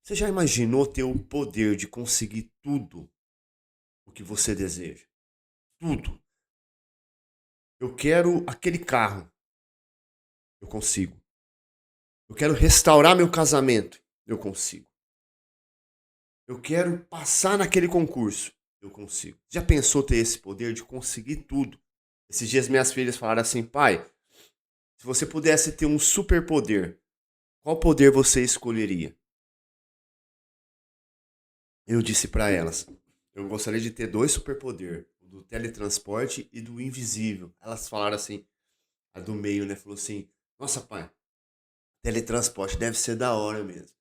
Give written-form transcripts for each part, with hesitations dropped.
Você já imaginou ter o poder de conseguir tudo o que você deseja? Tudo. Eu quero aquele carro, eu consigo. Eu quero restaurar meu casamento, eu consigo. Eu quero passar naquele concurso, eu consigo. Já pensou ter esse poder de conseguir tudo? Esses dias minhas filhas falaram assim, pai, se você pudesse ter um superpoder, qual poder você escolheria? Eu disse pra elas, eu gostaria de ter dois superpoderes, o do teletransporte e do invisível. Elas falaram assim, a do meio, né, falou assim, nossa pai, teletransporte deve ser da hora mesmo.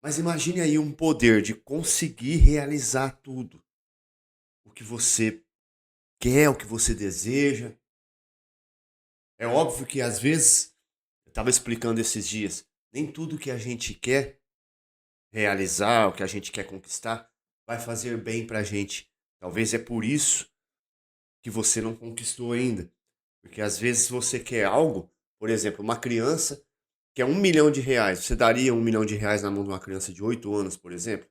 Mas imagine aí um poder de conseguir realizar tudo. O que você quer, o que você deseja. É óbvio que às vezes, eu estava explicando esses dias, nem tudo que a gente quer realizar, o que a gente quer conquistar, vai fazer bem pra gente. Talvez é por isso que você não conquistou ainda. Porque às vezes você quer algo, por exemplo, uma criança quer R$ 1 milhão. Você daria R$ 1 milhão na mão de uma criança de 8 anos, por exemplo?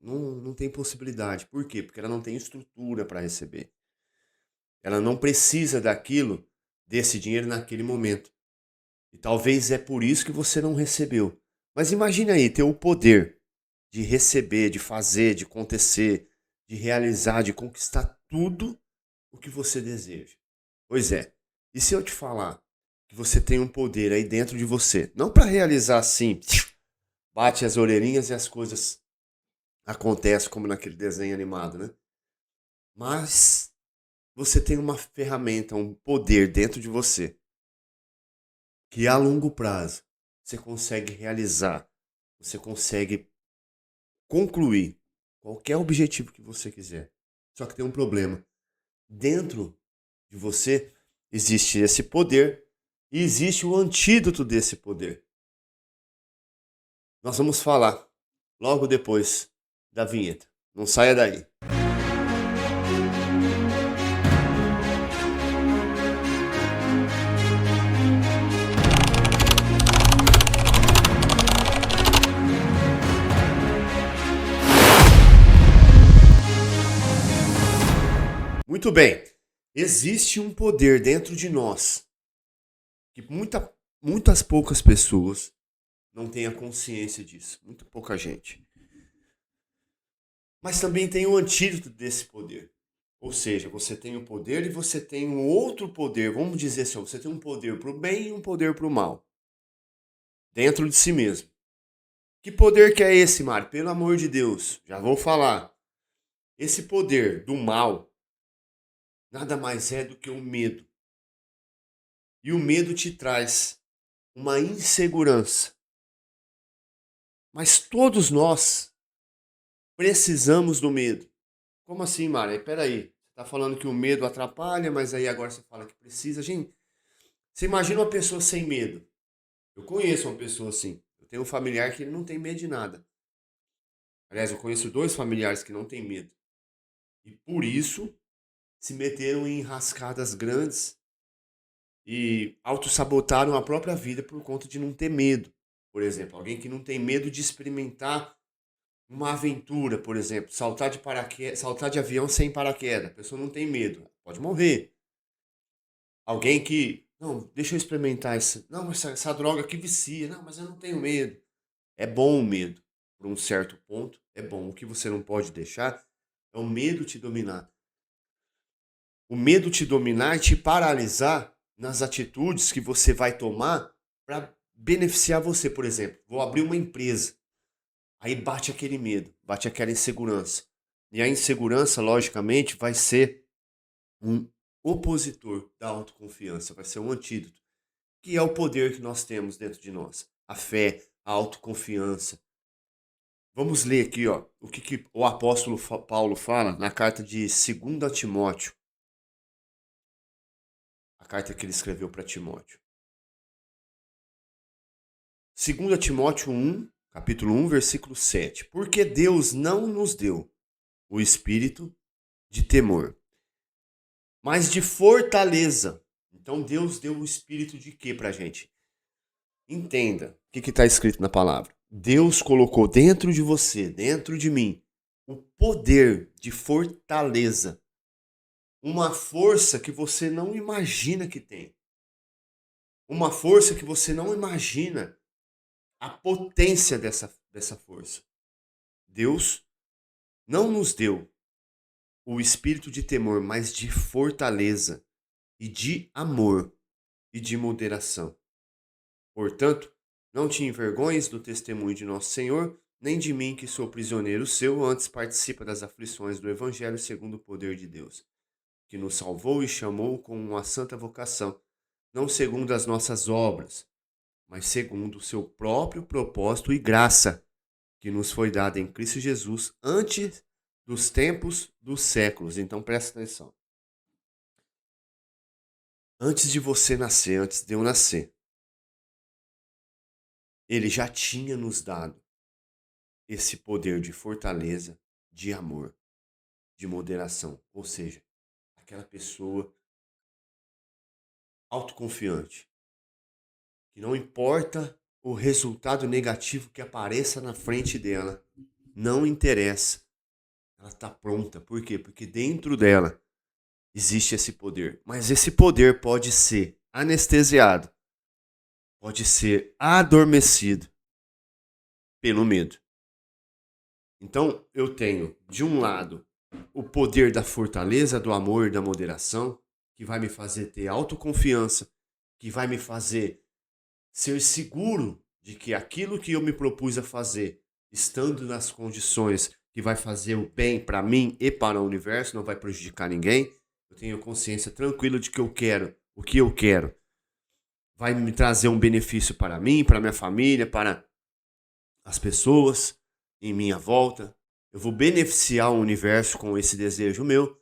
Não tem possibilidade. Por quê? Porque ela não tem estrutura para receber. Ela não precisa daquilo, desse dinheiro naquele momento. E talvez é por isso que você não recebeu. Mas imagine aí, ter o poder de receber, de fazer, de acontecer, de realizar, de conquistar tudo o que você deseja. Pois é. E se eu te falar que você tem um poder aí dentro de você, não para realizar assim, bate as orelhinhas e as coisas acontecem como naquele desenho animado, né? Mas você tem uma ferramenta, um poder dentro de você que a longo prazo você consegue realizar, você consegue concluir qualquer objetivo que você quiser. Só que tem um problema. Dentro de você existe esse poder e existe o antídoto desse poder. Nós vamos falar logo depois da vinheta. Não saia daí. Muito bem. Existe um poder dentro de nós que muitas poucas pessoas não têm a consciência disso. Muito pouca gente. Mas também tem o antídoto desse poder. Ou seja, você tem o poder e você tem um outro poder. Vamos dizer assim, você tem um poder para o bem e um poder para o mal. Dentro de si mesmo. Que poder que é esse, Mário? Pelo amor de Deus, já vou falar. Esse poder do mal nada mais é do que o medo. E o medo te traz uma insegurança. Mas todos nós precisamos do medo. Como assim, Mário? Peraí. Você está falando que o medo atrapalha, mas aí agora você fala que precisa. Gente, você imagina uma pessoa sem medo. Eu conheço uma pessoa assim. Eu tenho um familiar que ele não tem medo de nada. Aliás, eu conheço dois familiares que não têm medo. E por isso se meteram em enrascadas grandes e autossabotaram a própria vida por conta de não ter medo. Por exemplo, alguém que não tem medo de experimentar uma aventura, por exemplo, saltar de paraquedas, saltar de avião sem paraquedas. A pessoa não tem medo, pode morrer. Alguém que, não, deixa eu experimentar essa, não, essa droga que vicia, não, mas eu não tenho medo. É bom o medo, por um certo ponto, é bom. O que você não pode deixar é o medo te dominar. O medo te dominar e te paralisar nas atitudes que você vai tomar para beneficiar você. Por exemplo, vou abrir uma empresa. Aí bate aquele medo, bate aquela insegurança. E a insegurança, logicamente, vai ser um opositor da autoconfiança, vai ser um antídoto, que é o poder que nós temos dentro de nós. A fé, a autoconfiança. Vamos ler aqui, ó, o que o apóstolo Paulo fala na carta de 2 Timóteo. A carta que ele escreveu para Timóteo. 2 Timóteo 1, capítulo 1, versículo 7. Porque Deus não nos deu o espírito de temor, mas de fortaleza. Então Deus deu o espírito de quê pra gente? Entenda o que está escrito na palavra. Deus colocou dentro de você, dentro de mim, o poder de fortaleza. Uma força que você não imagina que tem. Uma força que você não imagina a potência dessa força. Deus não nos deu o espírito de temor, mas de fortaleza e de amor e de moderação. Portanto, não te envergonhes do testemunho de nosso Senhor, nem de mim que sou prisioneiro seu, antes participa das aflições do Evangelho segundo o poder de Deus, que nos salvou e chamou com uma santa vocação, não segundo as nossas obras, mas segundo o seu próprio propósito e graça, que nos foi dada em Cristo Jesus antes dos tempos dos séculos. Então presta atenção. Antes de você nascer, antes de eu nascer, ele já tinha nos dado esse poder de fortaleza, de amor, de moderação. Ou seja, aquela pessoa autoconfiante, que não importa o resultado negativo que apareça na frente dela, não interessa. Ela está pronta. Por quê? Porque dentro dela existe esse poder. Mas esse poder pode ser anestesiado, pode ser adormecido pelo medo. Então, eu tenho, de um lado, o poder da fortaleza, do amor e da moderação, que vai me fazer ter autoconfiança, que vai me fazer ser seguro de que aquilo que eu me propus a fazer, estando nas condições que vai fazer o bem para mim e para o universo, não vai prejudicar ninguém. Eu tenho consciência tranquila de que eu quero o que eu quero. Vai me trazer um benefício para mim, para minha família, para as pessoas em minha volta. Eu vou beneficiar o universo com esse desejo meu.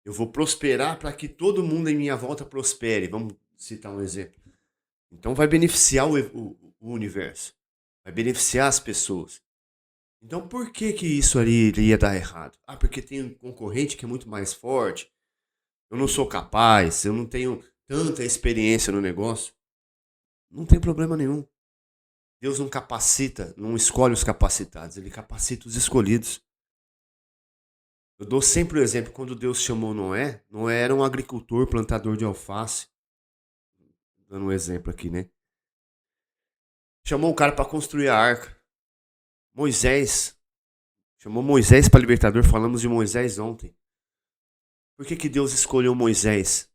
Eu vou prosperar para que todo mundo em minha volta prospere. Vamos citar um exemplo. Então vai beneficiar o universo. Vai beneficiar as pessoas. Então por que que isso ali iria dar errado? Ah, porque tem um concorrente que é muito mais forte. Eu não sou capaz, eu não tenho tanta experiência no negócio. Não tem problema nenhum. Deus não capacita, não escolhe os capacitados, ele capacita os escolhidos. Eu dou sempre o exemplo, quando Deus chamou Noé, Noé era um agricultor, plantador de alface. Dando um exemplo aqui, né? Chamou o cara para construir a arca. Moisés, chamou Moisés para libertador, falamos de Moisés ontem. Por que que Deus escolheu Moisés?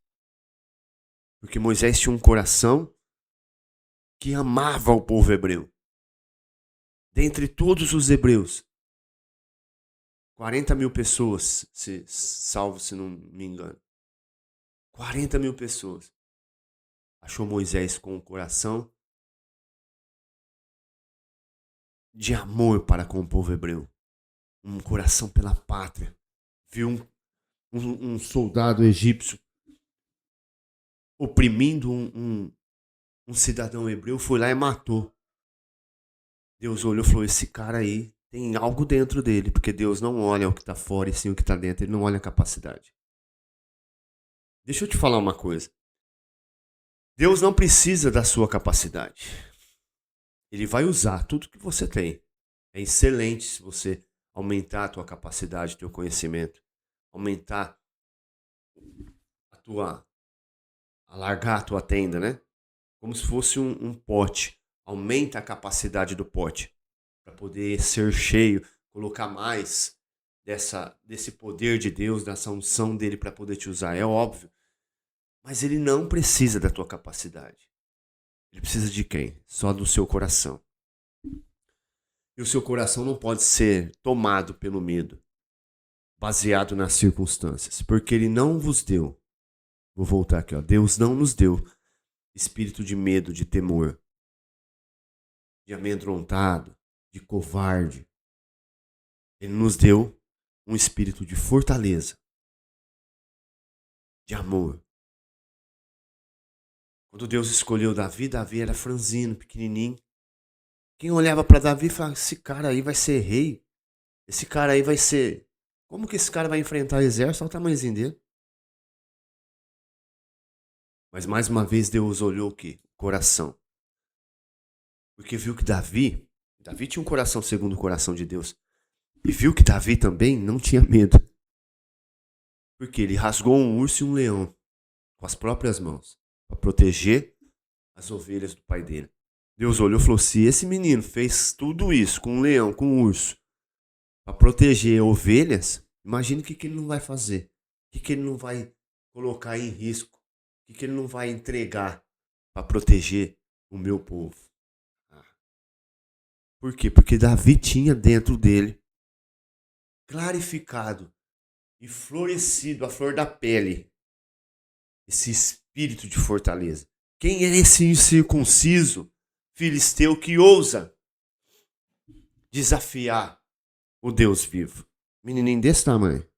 Porque Moisés tinha um coração que amava o povo hebreu. Dentre todos os hebreus, 40 mil pessoas, salvo se não me engano. 40 mil pessoas. Achou Moisés com um coração de amor para com o povo hebreu. Um coração pela pátria. Viu um soldado egípcio oprimindo um cidadão hebreu, foi lá e matou. Deus olhou e falou, esse cara aí tem algo dentro dele, porque Deus não olha o que está fora e sim o que está dentro, ele não olha a capacidade. Deixa eu te falar uma coisa. Deus não precisa da sua capacidade. Ele vai usar tudo que você tem. É excelente se você aumentar a tua capacidade, o teu conhecimento, aumentar alargar a tua tenda, né? Como se fosse um pote. Aumenta a capacidade do pote para poder ser cheio, colocar mais desse poder de Deus, dessa unção dele para poder te usar. É óbvio. Mas ele não precisa da tua capacidade. Ele precisa de quem? Só do seu coração. E o seu coração não pode ser tomado pelo medo, baseado nas circunstâncias, porque ele não vos deu. Vou voltar aqui, ó. Deus não nos deu espírito de medo, de temor, de amedrontado, de covarde. Ele nos deu um espírito de fortaleza, de amor. Quando Deus escolheu Davi, Davi era franzino, pequenininho. Quem olhava para Davi e falava, esse cara aí vai ser rei. Esse cara aí vai ser... Como que esse cara vai enfrentar o exército? Olha o tamanhozinho dele. Mas mais uma vez Deus olhou o quê? O coração. Porque viu que Davi Davi tinha um coração segundo o coração de Deus. E viu que Davi também não tinha medo. Porque ele rasgou um urso e um leão com as próprias mãos para proteger as ovelhas do pai dele. Deus olhou e falou: se esse menino fez tudo isso com um leão, com um urso, para proteger ovelhas, imagine o que ele não vai fazer. O que ele não vai colocar em risco. O que ele não vai entregar para proteger o meu povo. Por quê? Porque Davi tinha dentro dele clarificado e florescido a flor da pele esse espírito de fortaleza. Quem é esse incircunciso filisteu que ousa desafiar o Deus vivo? Menininho desse tamanho.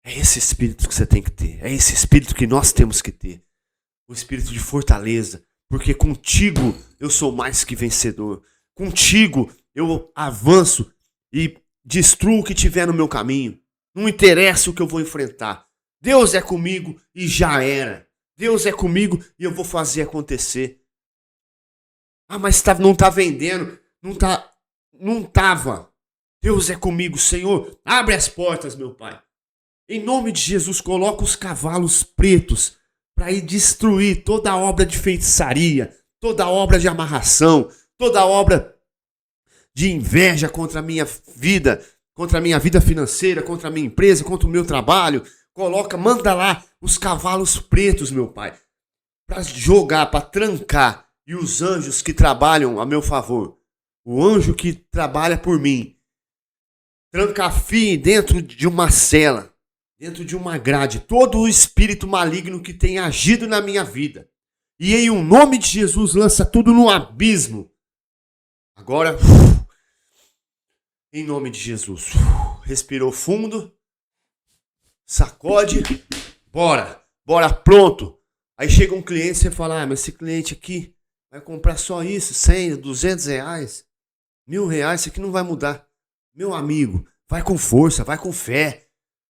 É esse espírito que você tem que ter. É esse espírito que nós temos que ter. O espírito de fortaleza. Porque contigo eu sou mais que vencedor. Contigo eu avanço e destruo o que tiver no meu caminho. Não interessa o que eu vou enfrentar. Deus é comigo e já era. Deus é comigo e eu vou fazer acontecer. Ah, mas não tá vendendo. Não tava. Deus é comigo, Senhor. Abre as portas, meu Pai. Em nome de Jesus, coloca os cavalos pretos para ir destruir toda a obra de feitiçaria, toda a obra de amarração, toda a obra de inveja contra a minha vida financeira, contra a minha empresa, contra o meu trabalho. Manda lá os cavalos pretos, meu Pai, para jogar, para trancar. E os anjos que trabalham a meu favor, o anjo que trabalha por mim, trancafié dentro de uma cela, dentro de uma grade, todo o espírito maligno que tem agido na minha vida. E em um nome de Jesus, lança tudo no abismo. Agora, em nome de Jesus, respirou fundo, sacode, bora, pronto. Aí chega um cliente e você fala: mas esse cliente aqui vai comprar só isso, 100, 200 reais, R$1.000, isso aqui não vai mudar. Meu amigo, vai com força, vai com fé.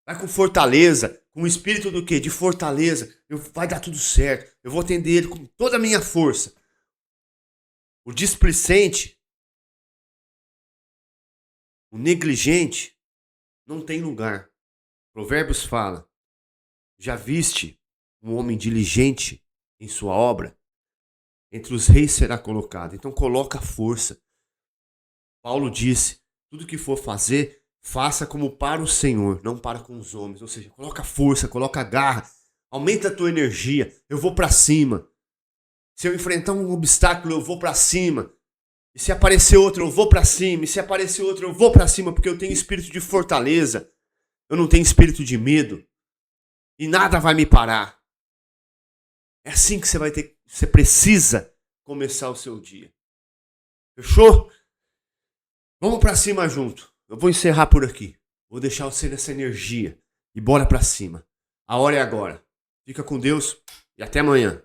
Vai com fortaleza, com o espírito do quê? De fortaleza. Vai dar tudo certo. Eu vou atender ele com toda a minha força. O displicente, o negligente, não tem lugar. Provérbios fala: já viste um homem diligente em sua obra? Entre os reis será colocado. Então coloca força. Paulo disse: tudo que for fazer, faça como para o Senhor, não para com os homens. Ou seja, coloca força, coloca garra, aumenta a tua energia. Eu vou para cima. Se eu enfrentar um obstáculo, eu vou para cima. E se aparecer outro, eu vou para cima. E se aparecer outro, eu vou para cima, porque eu tenho espírito de fortaleza. Eu não tenho espírito de medo. E nada vai me parar. É assim que você precisa começar o seu dia. Fechou? Vamos para cima junto. Eu vou encerrar por aqui. Vou deixar você nessa energia. E bora pra cima. A hora é agora. Fica com Deus e até amanhã.